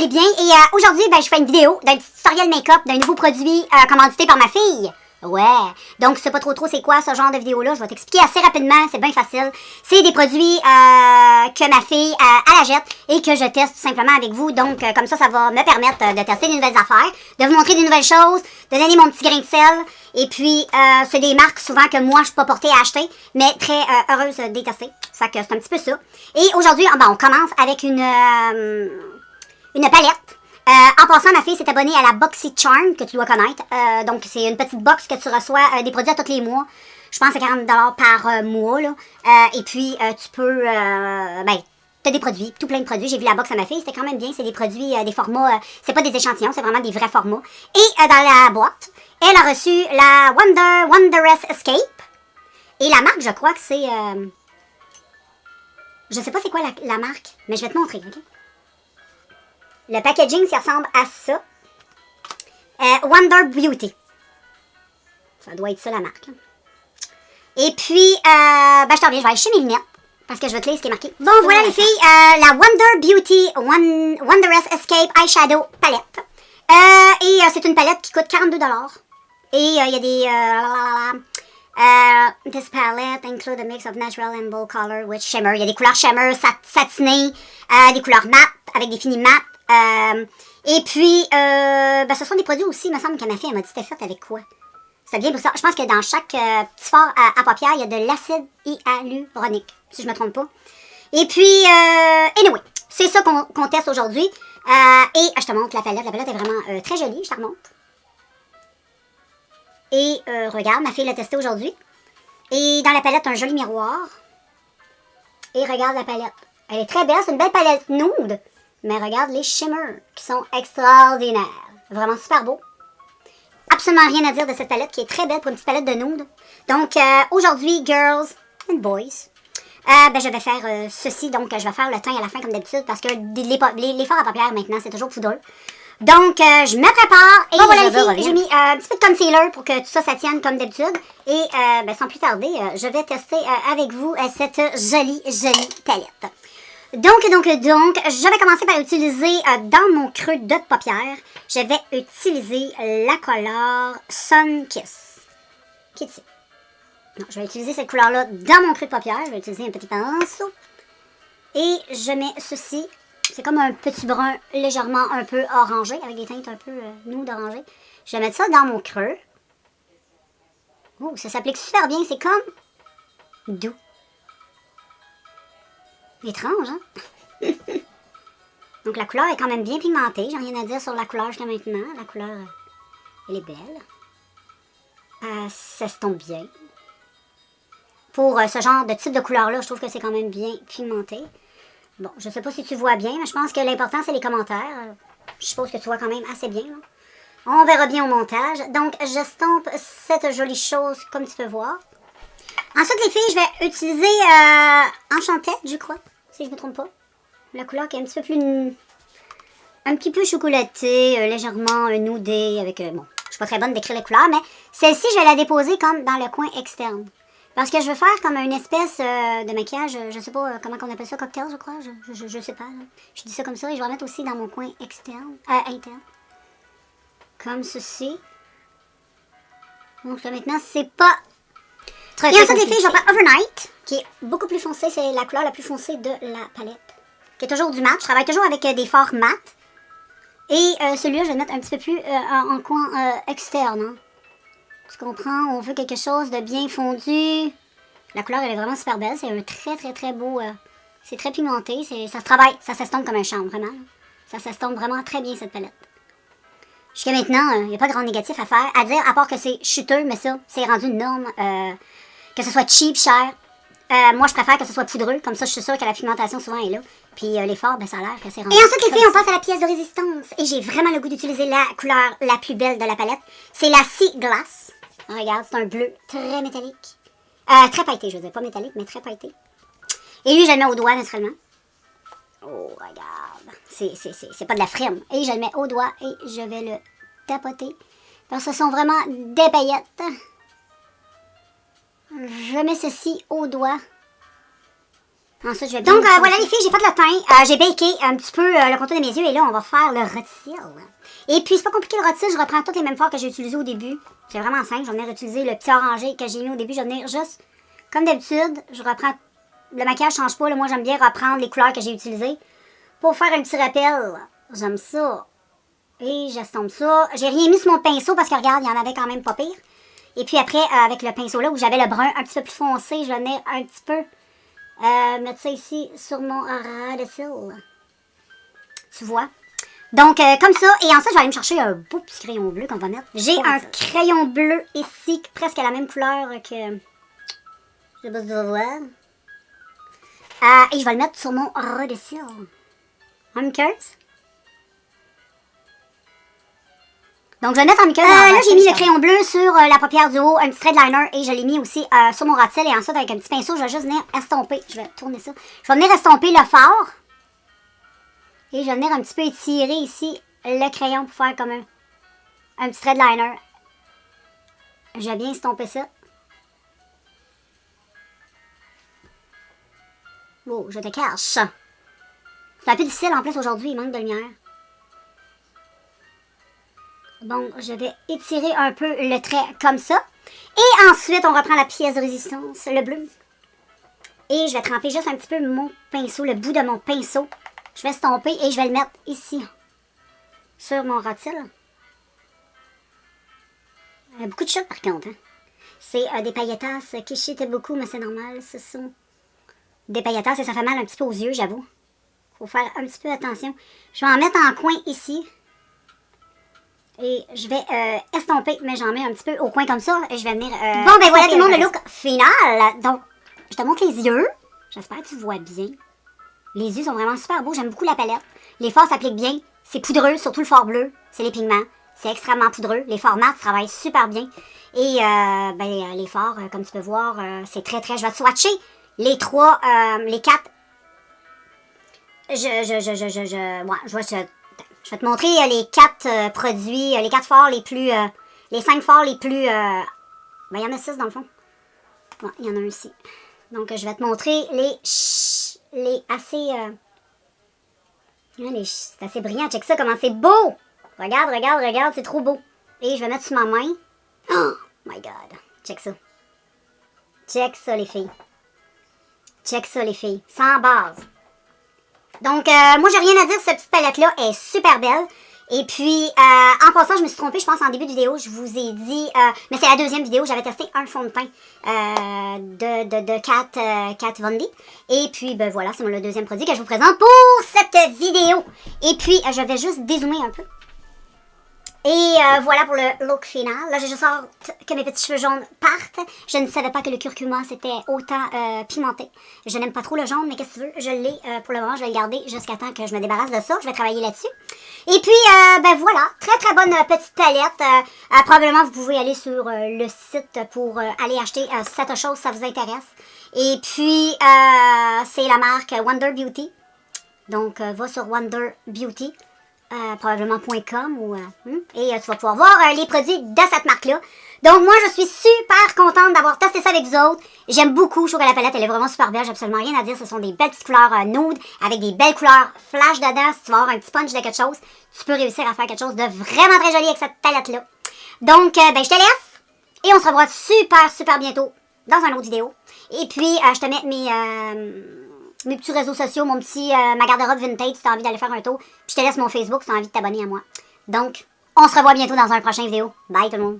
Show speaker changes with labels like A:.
A: allez bien. Et aujourd'hui, ben, je fais une vidéo d'un petit tutoriel make-up d'un nouveau produit commandité par ma fille. Ouais, donc tu sais pas trop c'est quoi ce genre de vidéo-là, je vais t'expliquer assez rapidement, c'est bien facile. C'est des produits que ma fille elle achète et que je teste tout simplement avec vous. Donc comme ça va me permettre de tester de nouvelles affaires, de vous montrer des nouvelles choses, de donner mon petit grain de sel. Et puis c'est des marques souvent que moi je suis pas portée à acheter, mais très heureuse de les tester. Fait que c'est un petit peu ça. Et aujourd'hui, on commence avec une palette. En passant, ma fille s'est abonnée à la BoxyCharm, que tu dois connaître. Donc, c'est une petite box que tu reçois des produits à tous les mois. Je pense que c'est 40$ par mois. Là. Et puis, tu peux... t'as des produits, tout plein de produits. J'ai vu la box à ma fille, c'était quand même bien. C'est des produits, des formats... c'est pas des échantillons, c'est vraiment des vrais formats. Et dans la boîte, elle a reçu la Wondrous Escape. Et la marque, je crois que c'est... je sais pas c'est quoi la marque, mais je vais te montrer, OK? Le packaging, ça ressemble à ça. Wonder Beauty. Ça doit être ça, la marque. Hein. Et puis, je t'en reviens, je vais aller chez mes lunettes. Parce que je vais te lire ce qui est marqué. Bon, voilà les filles, la Wonder Beauty Wondrous Escape Eyeshadow Palette. Et c'est une palette qui coûte 42$. Et il y a des... this palette include a mix of natural and bold color with shimmer. Il y a des couleurs shimmer, satinées, des couleurs mat, avec des finis mat. Et puis, ce sont des produits aussi, il me semble que ma fille elle m'a dit c'était fait avec quoi. C'est bien pour ça. Je pense que dans chaque petit fard à paupières, il y a de l'acide hyaluronique, si je me trompe pas. Et puis, anyway, c'est ça qu'on teste aujourd'hui. Et je te montre la palette. La palette est vraiment très jolie, je te remonte. Et regarde, ma fille l'a testée aujourd'hui. Et dans la palette, un joli miroir. Et regarde la palette. Elle est très belle, c'est une belle palette nude. Mais regarde les shimmers qui sont extraordinaires. Vraiment super beau. Absolument rien à dire de cette palette qui est très belle pour une petite palette de nude. Donc aujourd'hui, girls and boys, je vais faire ceci. Donc je vais faire le teint à la fin comme d'habitude parce que les fards à paupières maintenant c'est toujours poudreux. Donc je me prépare et voilà les filles, j'ai mis un petit peu de concealer pour que tout ça tienne comme d'habitude. Et sans plus tarder, je vais tester avec vous cette jolie palette. Donc, je vais commencer par utiliser dans mon creux de paupière, je vais utiliser la couleur Sun Kiss. Qui est ici? Non, je vais utiliser cette couleur-là dans mon creux de paupière. Je vais utiliser un petit pinceau. Et je mets ceci. C'est comme un petit brun légèrement un peu orangé, avec des teintes un peu nude orangé. Je vais mettre ça dans mon creux. Oh, ça s'applique super bien. C'est comme doux. Étrange, hein? Donc la couleur est quand même bien pigmentée. J'ai rien à dire sur la couleur jusqu'à maintenant. La couleur, elle est belle. Ça se tombe bien. Pour ce genre de type de couleur-là, je trouve que c'est quand même bien pigmenté. Bon, je sais pas si tu vois bien, mais je pense que l'important, c'est les commentaires. Je suppose que tu vois quand même assez bien. Là. On verra bien au montage. Donc, j'estompe cette jolie chose, comme tu peux voir. Ensuite, les filles, je vais utiliser Enchanted, je crois, si je ne me trompe pas. La couleur qui est un petit peu plus... un petit peu chocolatée, légèrement noudée, avec... bon, je suis pas très bonne d'écrire les couleurs, mais celle-ci, je vais la déposer comme dans le coin externe. Parce que je veux faire comme une espèce de maquillage, je sais pas comment on appelle ça, cocktail, je crois, je sais pas. Là. Je dis ça comme ça, et je vais la mettre aussi dans mon coin externe, interne. Comme ceci. Donc là, maintenant, c'est pas... Et ensuite, les filles, je vais prendre Overnight, qui est beaucoup plus foncé. C'est la couleur la plus foncée de la palette. Qui est toujours du mat. Je travaille toujours avec des fards mat. Et celui-là, je vais le mettre un petit peu plus en coin externe. Hein. Tu comprends? On veut quelque chose de bien fondu. La couleur, elle est vraiment super belle. C'est un très beau... c'est très pigmenté. Ça se travaille. Ça s'estompe comme un champ, vraiment. Ça s'estompe vraiment très bien, cette palette. Jusqu'à maintenant, il n'y a pas de grand négatif à faire. À dire, à part que c'est chuteux, mais ça, c'est rendu une norme... que ce soit cheap, cher. Moi, je préfère que ce soit poudreux. Comme ça, je suis sûre que la pigmentation, souvent, est là. Puis les fards, ça a l'air que c'est rendu. Et ensuite, les filles, on passe à la pièce de résistance. Et j'ai vraiment le goût d'utiliser la couleur la plus belle de la palette. C'est la Sea Glass. Regarde, c'est un bleu très métallique. Très pailleté, je veux dire. Pas métallique, mais très pailleté. Et lui, je le mets au doigt, naturellement. Oh, regarde. C'est pas de la frime. Et je le mets au doigt et je vais le tapoter. Parce que ce sont vraiment des paillettes. Je mets ceci au doigt. Ensuite, je vais donc, voilà les filles, j'ai fait le teint. J'ai baké un petit peu le contour de mes yeux. Et là, on va faire le rôtil. Et puis, c'est pas compliqué le rôtil. Je reprends tous les mêmes fards que j'ai utilisés au début. C'est vraiment simple. Je vais venir utiliser le petit orangé que j'ai mis au début. Je vais venir juste, comme d'habitude, je reprends... Le maquillage change pas. Là. Moi, j'aime bien reprendre les couleurs que j'ai utilisées. Pour faire un petit rappel. J'aime ça. Et j'estompe ça. J'ai rien mis sur mon pinceau parce que, regarde, il y en avait quand même pas pire. Et puis après, avec le pinceau là, où j'avais le brun un petit peu plus foncé, je vais venir un petit peu... mettre ça ici sur mon ras de cils. Tu vois? Donc, comme ça. Et ensuite, je vais aller me chercher un beau petit crayon bleu qu'on va mettre. J'ai un crayon bleu ici, presque à la même couleur que... Je sais pas si tu vas voir. Et je vais le mettre sur mon ras de cils. En muqueuse. Donc, je vais le mettre en muqueuse. Là, j'ai mis le crayon bleu sur la paupière du haut, un petit trait de liner, et je l'ai mis aussi sur mon ras de cils. Et ensuite, avec un petit pinceau, je vais juste venir estomper. Je vais tourner ça. Je vais venir estomper le fard. Et je vais venir un petit peu étirer ici le crayon pour faire comme un petit trait de liner. Je vais bien estomper ça. Oh, je te cache. C'est un peu difficile en plus aujourd'hui, il manque de lumière. Bon, je vais étirer un peu le trait comme ça. Et ensuite, on reprend la pièce de résistance, le bleu. Et je vais tremper juste un petit peu mon pinceau, le bout de mon pinceau. Je vais estomper et je vais le mettre ici, sur mon rôtil. Beaucoup de chutes par contre. Hein. C'est des pailletasses qui chutent beaucoup, mais c'est normal. Ce sont des pailletasses et ça fait mal un petit peu aux yeux, j'avoue. Faut faire un petit peu attention. Je vais en mettre en coin ici. Et je vais estomper, mais j'en mets un petit peu au coin comme ça. Et je vais venir... bon, ben voilà tout le monde, le look final. Donc, je te montre les yeux. J'espère que tu vois bien. Les yeux sont vraiment super beaux. J'aime beaucoup la palette. Les fards s'appliquent bien. C'est poudreux, surtout le fard bleu. C'est les pigments. C'est extrêmement poudreux. Les fards mat travaillent super bien. Et les fards, comme tu peux voir, c'est très, très... Je vais te swatcher les trois, les quatre. Je vais te montrer les quatre produits, les quatre fards les plus... les 5 fards les plus... il y en a 6 dans le fond. Ouais, il y en a un ici. Donc, je vais te montrer les assez... c'est assez brillant. Check ça, comment c'est beau! Regarde, regarde, regarde, c'est trop beau. Et je vais mettre sur ma main. Oh my God! Check ça. Check ça, les filles. Check ça, les filles. Sans base. Donc, moi, j'ai rien à dire. Cette petite palette-là est super belle. Et puis, en passant, je me suis trompée, je pense, en début de vidéo. Je vous ai dit... mais c'est la deuxième vidéo. J'avais testé un fond de teint de Kat Von D. Et puis, ben voilà, c'est le deuxième produit que je vous présente pour cette vidéo. Et puis, je vais juste dézoomer un peu. Et voilà pour le look final. Là, j'ai juste hâte que mes petits cheveux jaunes partent. Je ne savais pas que le curcuma, c'était autant pimenté. Je n'aime pas trop le jaune, mais qu'est-ce que tu veux? Je l'ai pour le moment. Je vais le garder jusqu'à temps que je me débarrasse de ça. Je vais travailler là-dessus. Et puis, ben voilà. Très, très bonne petite palette. Probablement, vous pouvez aller sur le site pour aller acheter cette chose si ça vous intéresse. Et puis, c'est la marque Wonder Beauty. Donc, va sur Wonder Beauty. Probablement .com ou et tu vas pouvoir voir les produits de cette marque-là. Donc moi, je suis super contente d'avoir testé ça avec vous autres. J'aime beaucoup, je trouve que la palette, elle est vraiment super belle. J'ai absolument rien à dire. Ce sont des belles petites couleurs nude avec des belles couleurs flash dedans. Si tu vas avoir un petit punch de quelque chose, tu peux réussir à faire quelque chose de vraiment très joli avec cette palette-là. Donc, ben je te laisse et on se revoit super, super bientôt dans une autre vidéo. Et puis, je te mets mes petits réseaux sociaux, mon petit ma garde-robe vintage si tu as envie d'aller faire un tour. Puis je te laisse mon Facebook si tu as envie de t'abonner à moi. Donc, on se revoit bientôt dans un prochain vidéo. Bye tout le monde.